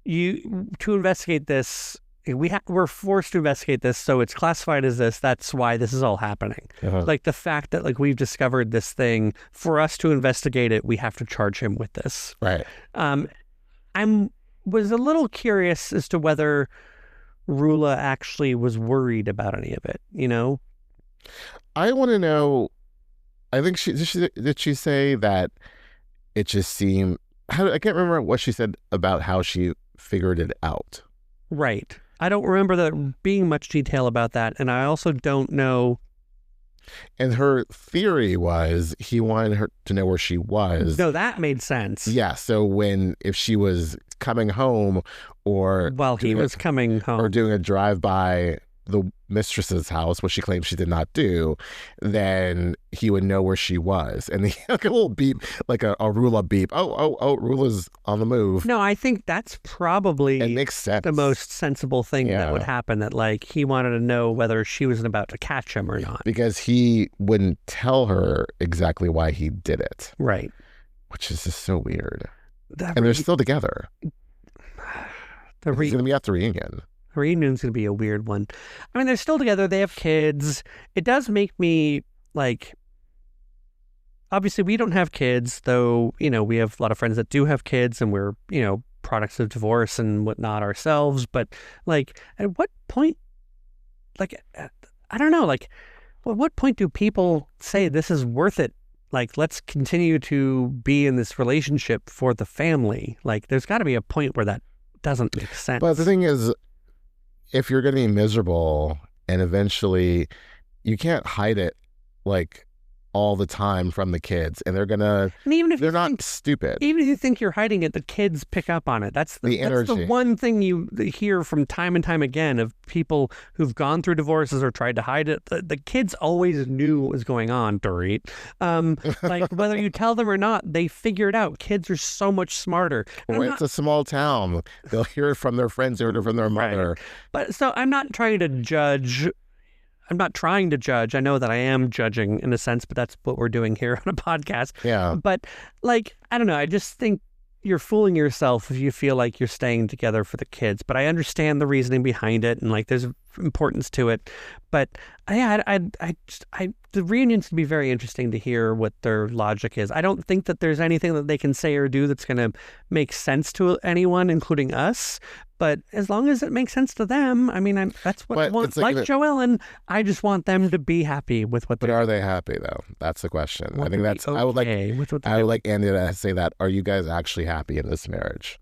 to investigate this, we're forced to investigate this, so it's classified as this. That's why this is all happening. Like the fact that like we've discovered this thing, for us to investigate it, we have to charge him with this. Right. Was a little curious as to whether Rulla actually was worried about any of it. I want to know. I think did she say that it just seemed, I can't remember what she said about how she figured it out. Right. I don't remember there being much detail about that. And I also don't know. And her theory was he wanted her to know where she was. No, that made sense. Yeah. So if she was coming home or while he was coming home or doing a drive-by the mistress's house, which she claims she did not do, then he would know where she was. And he like a little beep, like a Rulla beep. Oh, Rulla's on the move. No, I think that's probably it makes sense. The most sensible thing that would happen, that like he wanted to know whether she was about to catch him or not. Because he wouldn't tell her exactly why he did it. Right. Which is just so weird. And they're still together. He's going to be at the reunion. Reunion's going to be a weird one. I mean, they're still together. They have kids. It does make me like, obviously we don't have kids, though, you know, we have a lot of friends that do have kids and we're, you know, products of divorce and whatnot ourselves. But like, at what point, like, I don't know, like, at what point do people say this is worth it? Like, let's continue to be in this relationship for the family. Like, there's got to be a point where that doesn't make sense. But the thing is, if you're going to be miserable and eventually you can't hide it like all the time from the kids, and they're going to, and even if they're not stupid. Even if you think you're hiding it, the kids pick up on it. That's the energy. That's the one thing you hear from time and time again of people who've gone through divorces or tried to hide it. The kids always knew what was going on, Dorit. Like whether you tell them or not, they figure it out. Kids are so much smarter. It's a small town. They'll hear it from their friends or from their mother. Right. But so I'm not trying to judge. I know that I am judging in a sense, but that's what we're doing here on a podcast. Yeah. But like, I don't know. I just think you're fooling yourself if you feel like you're staying together for the kids. But I understand the reasoning behind it, and like, there's importance to it. But the reunion's to be very interesting to hear what their logic is. I don't think that there's anything that they can say or do that's going to make sense to anyone, including us. But as long as it makes sense to them, I mean, that's what I want. Like Joellen, I just want them to be happy with what. But are they happy though? That's the question. I think that's. Okay I would like Andy to say that. Are you guys actually happy in this marriage?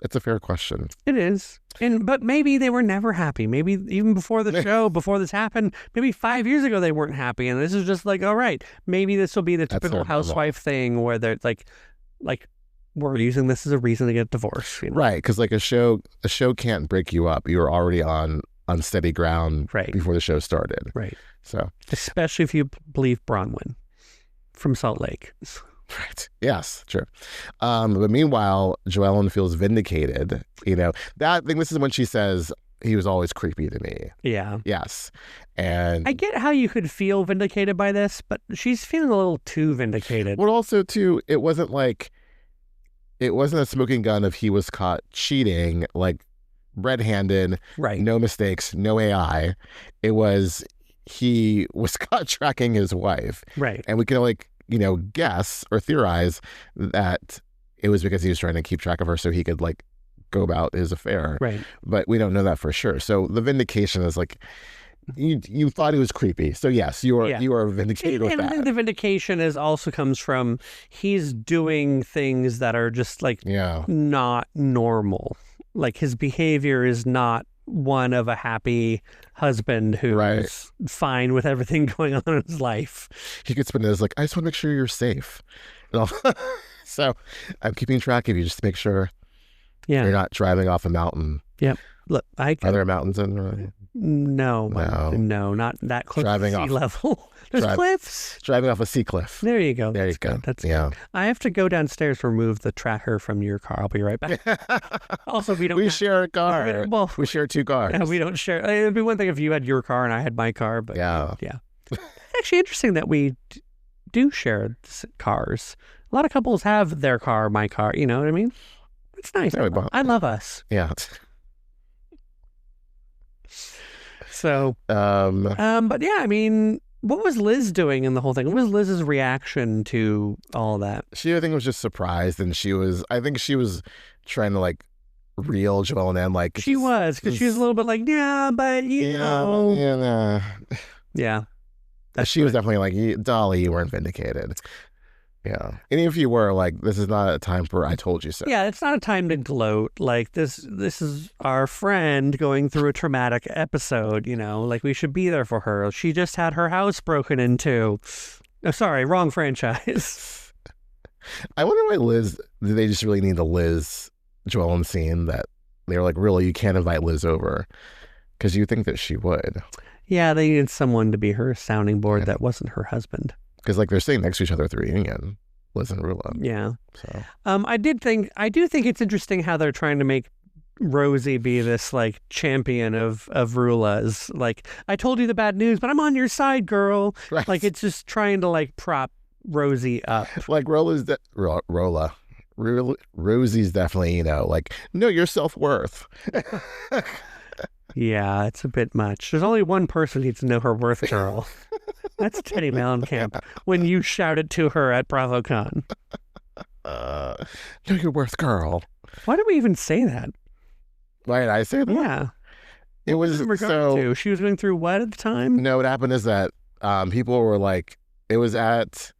It's a fair question. It is. But maybe they were never happy. Maybe even before the show, before this happened, maybe 5 years ago they weren't happy. And this is just like, all right, maybe this will be the typical housewife thing where they're like we're using this as a reason to get divorced. You know? Right. Because like a show can't break you up. You were already on unsteady ground before the show started. Right. So especially if you believe Bronwyn from Salt Lake. Right. Yes, true. But meanwhile, Joellen feels vindicated. You know, I think this is when she says, he was always creepy to me. Yeah. Yes. And I get how you could feel vindicated by this, but she's feeling a little too vindicated. Well, also, too, it wasn't a smoking gun if he was caught cheating, like red-handed, right? No mistakes, no AI. It was he was caught tracking his wife. Right. And we can only guess or theorize that it was because he was trying to keep track of her so he could like go about his affair. Right. But we don't know that for sure. So the vindication is like, you thought he was creepy. So yes, you are vindicated with that. And I think the vindication also comes from he's doing things that are just like not normal. Like his behavior is not one of a happy husband who's fine with everything going on in his life. He could spin it as like, I just want to make sure you're safe. So I'm keeping track of you just to make sure you're not driving off a mountain. Yep. Look, are there mountains in No, not that close to sea level. There's cliffs. Driving off a sea cliff. There you go. There you go. That's good. I have to go downstairs to remove the tracker from your car. I'll be right back. Also, we share a car. Well, we share two cars. Yeah, we don't share. It'd be one thing if you had your car and I had my car, but yeah. Actually, interesting that we do share cars. A lot of couples have their car, my car. You know what I mean? It's nice. I love us. Yeah. So, but yeah, I mean, what was Liz doing in the whole thing? What was Liz's reaction to all of that? She, I think, was just surprised, and I think she was trying to like reel Joellen in, like she was, because she was a little bit like, yeah, but you know, yeah. She was definitely like, Dolly, you weren't vindicated. Yeah. And if you were like, this is not a time for I told you so. Yeah, it's not a time to gloat. Like this is our friend going through a traumatic episode, like we should be there for her. She just had her house broken into. Oh, sorry, wrong franchise. I wonder why Liz, did they just really need a Liz Joellen scene that they were like, really, you can't invite Liz over? Because you think that she would. Yeah, they needed someone to be her sounding board that wasn't her husband. Because like they're sitting next to each other at the reunion, Liz and Rulla. Yeah. So I do think it's interesting how they're trying to make Rosie be this like champion of Rulla's. Like, I told you the bad news, but I'm on your side, girl. Right. Like it's just trying to like prop Rosie up. Like Rosie's definitely, like, know your self-worth. Yeah, it's a bit much. There's only one person who needs to know her worth, girl. That's Teddy Mellencamp when you shouted to her at BravoCon. Know your worth, girl. Why did we even say that? Why did I say that? Yeah. It was so... She was going through what at the time? No, what happened is that people were like, it was at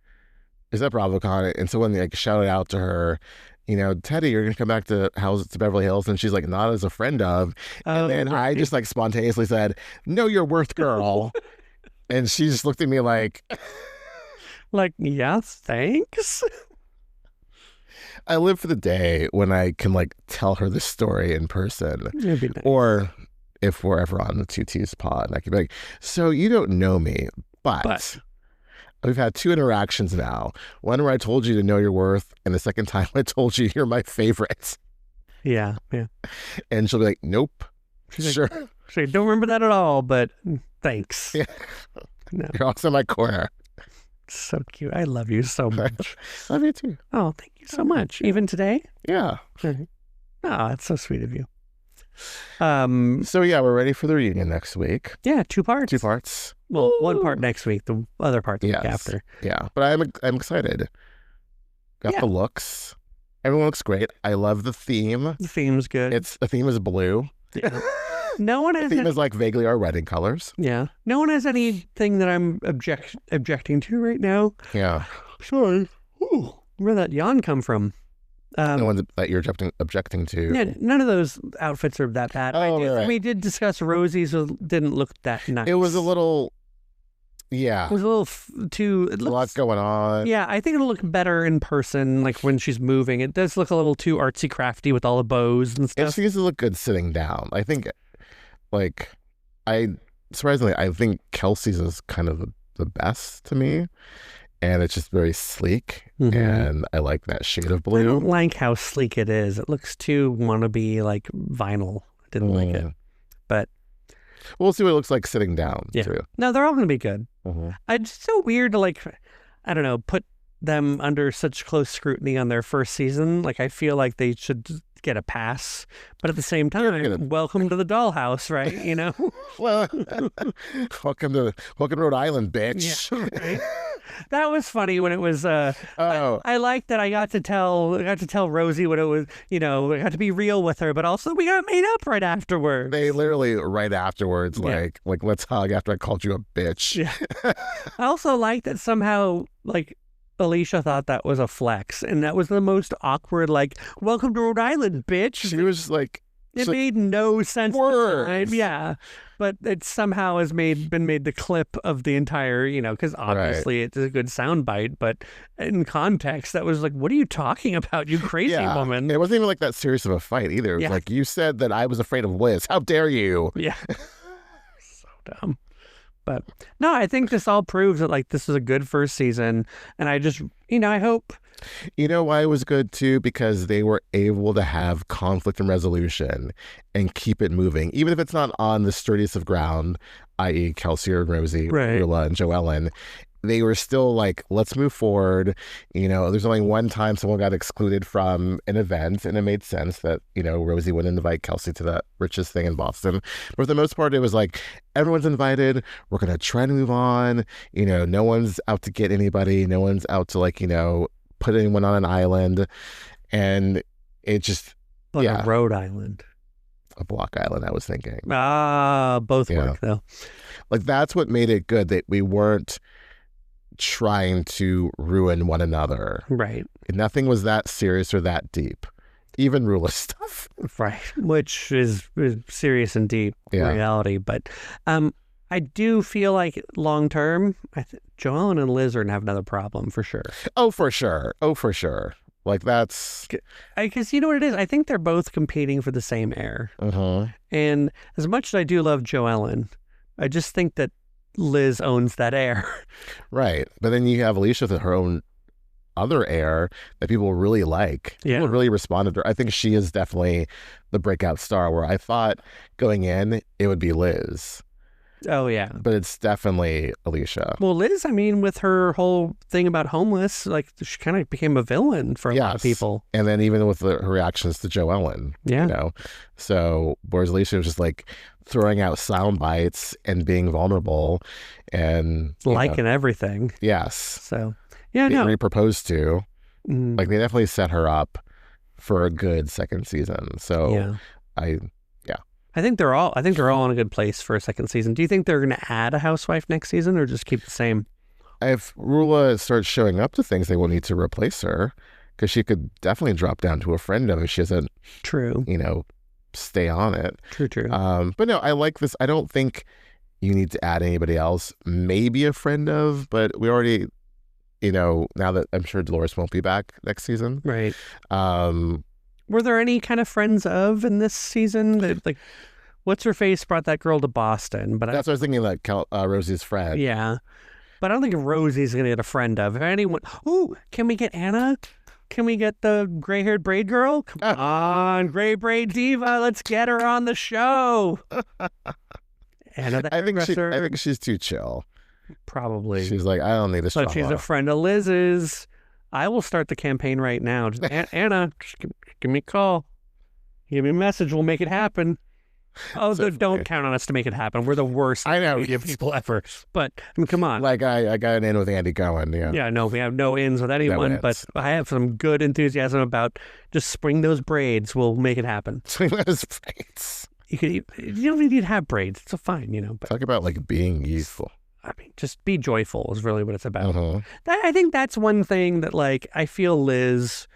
BravoCon, and someone like shouted out to her, Teddy, you're going to come back to Beverly Hills. And she's like, not as a friend of. And then I just like spontaneously said, know your worth, girl. And she just looked at me like, yeah, thanks. I live for the day when I can like tell her this story in person. It'd be nice. Or if we're ever on the 2T's pod, I can be like, so you don't know me, but we've had 2 interactions now. One where I told you to know your worth, and the second time I told you you're my favorite. Yeah. And she'll be like, nope. Sure. She don't remember that at all, but thanks. Yeah. No. You're also in my corner. So cute. I love you so much. Love you too. Oh, thank you so much. Even today? Yeah. Oh, that's so sweet of you. So yeah, we're ready for the reunion next week. Yeah, 2 parts. 2 parts. Well, 1 part next week, the other part the week after. Yeah, but I'm excited. Got the looks. Everyone looks great. I love the theme. The theme's good. The theme is blue. Yeah. No one has the theme is like vaguely our wedding colors. Yeah. No one has anything that I'm objecting to right now. Yeah. Sorry. Ooh, where'd that yawn come from? The ones that you're objecting to. Yeah, none of those outfits are that bad. Right. We did discuss Rosie's, didn't look that nice. It was a little, yeah. It was a little too... A lot going on. Yeah, I think it'll look better in person, like when she's moving. It does look a little too artsy-crafty with all the bows and stuff. It seems to look good sitting down. I think, surprisingly, I think Kelsey's is kind of the best to me. And it's just very sleek, and I like that shade of blue. I don't like how sleek it is. It looks too wannabe, like vinyl. I didn't like it, but we'll see what it looks like sitting down. Yeah, too. No, they're all going to be good. It's so weird to I don't know, put them under such close scrutiny on their first season. Like I feel like they should get a pass, but at the same time, welcome to the dollhouse, right? Well, welcome to Rhode Island, bitch. Yeah, right? That was funny when it was. I liked that I got to tell Rosie what it was. I got to be real with her, but also we got made up right afterwards. They literally right afterwards, like let's hug after I called you a bitch. Yeah. I also like that somehow, Alicia thought that was a flex, and that was the most awkward. Welcome to Rhode Island, bitch. She was like. It made no sense. Words. Yeah. But it somehow has been made the clip of the entire, because obviously it's a good soundbite, but in context, that was like, what are you talking about, you crazy woman? It wasn't even like that serious of a fight either. It was like, you said that I was afraid of Liz. How dare you? Yeah. So dumb. But no, I think this all proves that this is a good first season. And I just, I hope. You know why it was good too? Because they were able to have conflict and resolution and keep it moving. Even if it's not on the sturdiest of ground, i.e. Kelsey and Rosie, Rulla and Joellen, they were still like, let's move forward. There's only one time someone got excluded from an event, and it made sense that, Rosie wouldn't invite Kelsey to that richest thing in Boston. But for the most part, it was like, everyone's invited. We're going to try to move on. No one's out to get anybody. No one's out to put anyone on an island. And it just, a Rhode Island. A Block Island, I was thinking. Both work though. That's what made it good, that we weren't trying to ruin one another. Right. Nothing was that serious or that deep. Even Rulla stuff. Right. Which is serious and deep reality. But I do feel like long term, Joellen and Liz are going to have another problem for sure. Oh, for sure. Like that's... Because you know what it is? I think they're both competing for the same heir. And as much as I do love Joellen, I just think that Liz owns that heir. Right. But then you have Alicia with her own other heir that people really like. People really responded to her. I think she is definitely the breakout star, where I thought going in it would be Liz. Oh, yeah. But it's definitely Alicia. Well, Liz, I mean, with her whole thing about homeless, like, she kind of became a villain for a lot of people. And then even with her reactions to Joellen, you know? So, whereas Alicia was just like throwing out sound bites and being vulnerable and... liking everything. Yes. So, yeah, being proposed to. Like, they definitely set her up for a good second season. So, I think they're all in a good place for a second season. Do you think they're going to add a housewife next season or just keep the same? If Rulla starts showing up to things, they will need to replace her, because she could definitely drop down to a friend of if she doesn't, stay on it. True. But no, I like this. I don't think you need to add anybody else. Maybe a friend of, but we already, now that I'm sure Dolores won't be back next season. Right. Were there any kind of friends of in this season that, like, what's her face brought that girl to Boston? But that's what I was thinking, like Rosie's friend. Yeah, but I don't think Rosie's gonna get a friend of. If anyone, can we get Anna? Can we get the gray-haired braid girl? Come on, gray braid diva, let's get her on the show. Anna, I think she's too chill. Probably. She's like, I don't need this. But she's a friend of Liz's. I will start the campaign right now. Just, Anna, just give me a call. Give me a message. We'll make it happen. Oh, don't count on us to make it happen. We're the worst people ever. But, I mean, come on. Like, I got an in with Andy Cohen. Yeah. Yeah, no, we have no ins with anyone. But I have some good enthusiasm about just spring those braids. We'll make it happen. Spring those braids. You don't need to have braids. It's fine, But, talk about, like, being youthful. I mean, just be joyful is really what it's about. I think that's one thing that, like, I feel like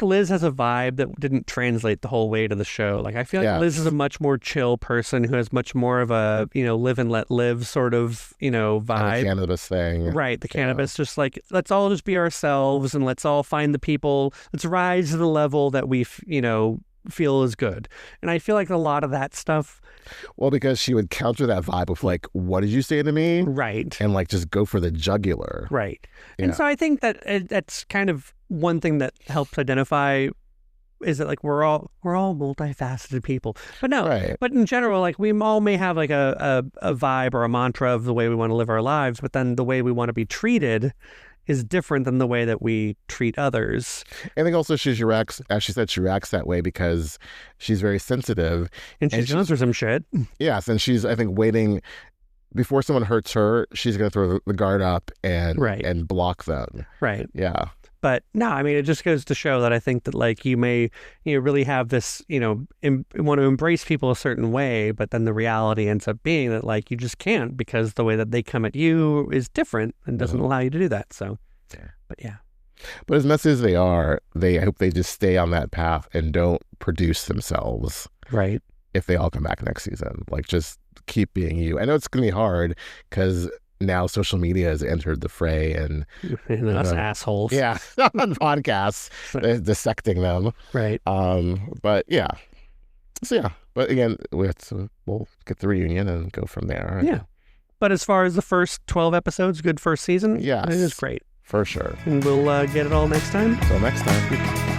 Liz has a vibe that didn't translate the whole way to the show. Like, I feel like Liz is a much more chill person who has much more of a, live and let live sort of, vibe. The cannabis thing. Right. The cannabis, just like, let's all just be ourselves and let's all find the people. Let's rise to the level that we, feel is good. And I feel like a lot of that stuff. Well, because she would counter that vibe with like, what did you say to me? Right. And like just go for the jugular. Right. Yeah. And so I think that that's kind of one thing that helps identify is that like we're all multifaceted people. But no, but in general, like we all may have like a vibe or a mantra of the way we want to live our lives, but then the way we want to be treated is different than the way that we treat others. I think also she reacts, as she said, she reacts that way because she's very sensitive. And she's going through some shit. Yes, and she's, I think, waiting before someone hurts her, she's going to throw the guard up and block them. Right. Yeah. But no, I mean, it just goes to show that I think that like you may, really have this, want to embrace people a certain way, but then the reality ends up being that like you just can't because the way that they come at you is different and doesn't allow you to do that. So, But as messy as they are, I hope they just stay on that path and don't produce themselves. Right. If they all come back next season, like just keep being you. I know it's going to be hard because now social media has entered the fray and us assholes. Yeah. On podcasts, dissecting them. Right. But yeah. So yeah. But again, we'll get the reunion and go from there. Yeah. But as far as the first 12 episodes, good first season. Yes. It is great. For sure. And we'll get it all next time. Until next time.